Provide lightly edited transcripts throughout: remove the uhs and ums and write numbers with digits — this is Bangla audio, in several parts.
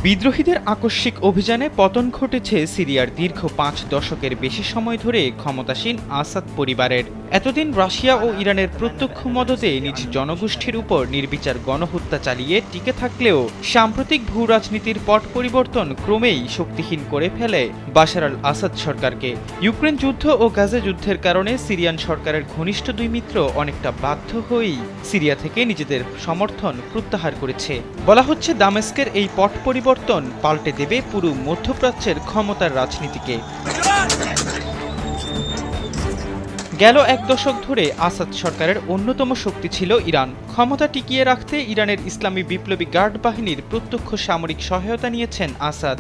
বিদ্রোহীদের আকস্মিক অভিযানে পতন ঘটেছে সিরিয়ার দীর্ঘ ৫ দশকের বেশি সময় ধরে ক্ষমতাসীন আসাদ পরিবারের। এতদিন রাশিয়া ও ইরানের প্রত্যক্ষ মদতে নিজ জনগোষ্ঠীর উপর নির্বিচার গণহত্যা চালিয়ে টিকে থাকলেও সাম্প্রতিক ভূ রাজনীতির পট পরিবর্তন ক্রমেই শক্তিহীন করে ফেলে বাশার আল আসাদ সরকারকে। ইউক্রেন যুদ্ধ ও গাজা যুদ্ধের কারণে সিরিয়ান সরকারের ঘনিষ্ঠ দুই মিত্র অনেকটা বাধ্য হয়েই সিরিয়া থেকে নিজেদের সমর্থন প্রত্যাহার করেছে। বলা হচ্ছে দামেস্কের এই পট পরিবর্তন পাল্টে দেবে পুরো মধ্যপ্রাচ্যের ক্ষমতার রাজনীতিকে। গেল এক দশক ধরে আসাদ সরকারের অন্যতম শক্তি ছিল ইরান। ক্ষমতা টিকিয়ে রাখতে ইরানের ইসলামী বিপ্লবী গার্ড বাহিনীর প্রত্যক্ষ সামরিক সহায়তা নিয়েছেন আসাদ।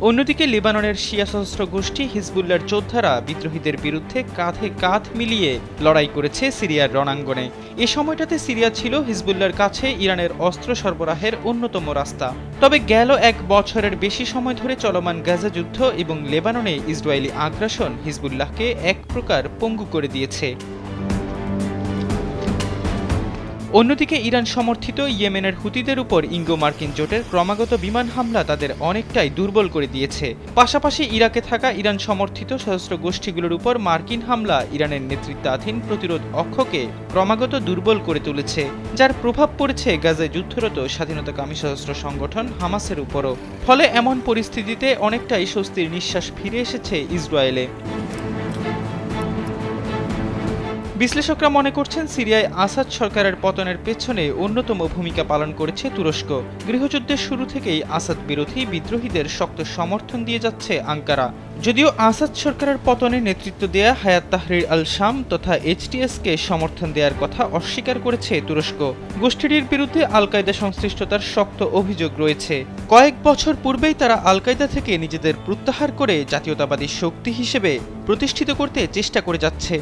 অন্যদিকে লেবাননের শিয়া সশস্ত্র গোষ্ঠী হিজবুল্লাহর যোদ্ধারা বিদ্রোহীদের বিরুদ্ধে কাঁধে কাঁধ মিলিয়ে লড়াই করেছে সিরিয়ার রণাঙ্গনে। এ সময়টাতে সিরিয়া ছিল হিজবুল্লাহর কাছে ইরানের অস্ত্র সরবরাহের অন্যতম রাস্তা। তবে গেল এক বছরের বেশি সময় ধরে চলমান গাজা যুদ্ধ এবং লেবাননে ইসরায়েলি আগ্রাসন হিজবুল্লাহকে এক প্রকার পঙ্গু করে দিয়েছে। অন্যদিকে ইরান সমর্থিত ইয়েমেনের হুতিদের উপর ইঙ্গো মার্কিন জোটের ক্রমাগত বিমান হামলা তাদের অনেকটাই দুর্বল করে দিয়েছে। পাশাপাশি ইরাকে থাকা ইরান সমর্থিত সশস্ত্র গোষ্ঠীগুলোর উপর মার্কিন হামলা ইরানের নেতৃত্বাধীন প্রতিরোধ অক্ষকে ক্রমাগত দুর্বল করে তুলেছে, যার প্রভাব পড়েছে গাজায় যুদ্ধরত স্বাধীনতাকামী সশস্ত্র সংগঠন হামাসের উপরও। ফলে এমন পরিস্থিতিতে অনেকটাই স্বস্তির নিঃশ্বাস ফিরে এসেছে ইসরায়েলে। বিশ্লেষকরা মনে করছেন সিরিয়ায় আসাদ সরকারের পতনের পেছনে অন্যতম ভূমিকা পালন করেছে তুরস্ক। গৃহযুদ্ধের শুরু থেকেই আসাদ বিরোধী বিদ্রোহীদের শক্ত সমর্থন দিয়ে যাচ্ছে আঙ্কারা। যদিও আসাদ সরকারের পতনে নেতৃত্ব দেয়া হায়াত তাহরির আল শাম তথা এইচটিএসকে সমর্থন দেওয়ার কথা অস্বীকার করেছে তুরস্ক। গোষ্ঠীটির বিরুদ্ধে আল কায়দা সংশ্লিষ্টতার শক্ত অভিযোগ রয়েছে। কয়েক বছর পূর্বেই তারা আল কায়দা থেকে নিজেদের প্রত্যাহার করে জাতীয়তাবাদী শক্তি হিসেবে প্রতিষ্ঠিত করতে চেষ্টা করে যাচ্ছে।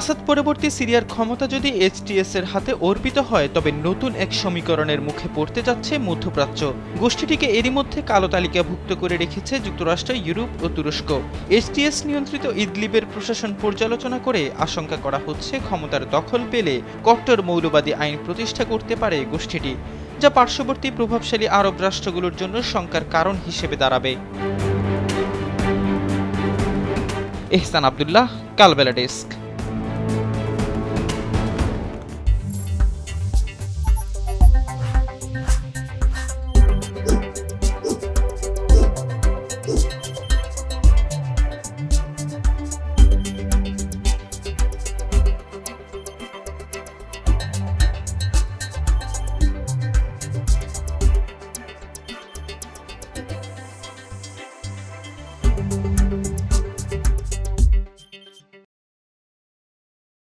আসাদ পরবর্তী সিরিয়ার ক্ষমতা যদি এইচটিএস এর হাতে অর্পিত হয়, তবে নতুন এক সমীকরণের মুখে পড়তে যাচ্ছে মধ্যপ্রাচ্য। গোষ্ঠীটিকে এরই মধ্যে কালো তালিকাভুক্ত করে রেখেছে যুক্তরাষ্ট্র, ইউরোপ ও তুরস্ক। এইচটিএস নিয়ন্ত্রিত ইদলিবের প্রশাসন পর্যালোচনা করে আশঙ্কা করা হচ্ছে ক্ষমতার দখল পেলে কট্টর মৌলবাদী আইন প্রতিষ্ঠা করতে পারে গোষ্ঠীটি, যা পার্শ্ববর্তী প্রভাবশালী আরব রাষ্ট্রগুলোর জন্য শঙ্কার কারণ হিসেবে দাঁড়াবে। এহসান আব্দুল্লাহ, কালবেলা ডেস্ক।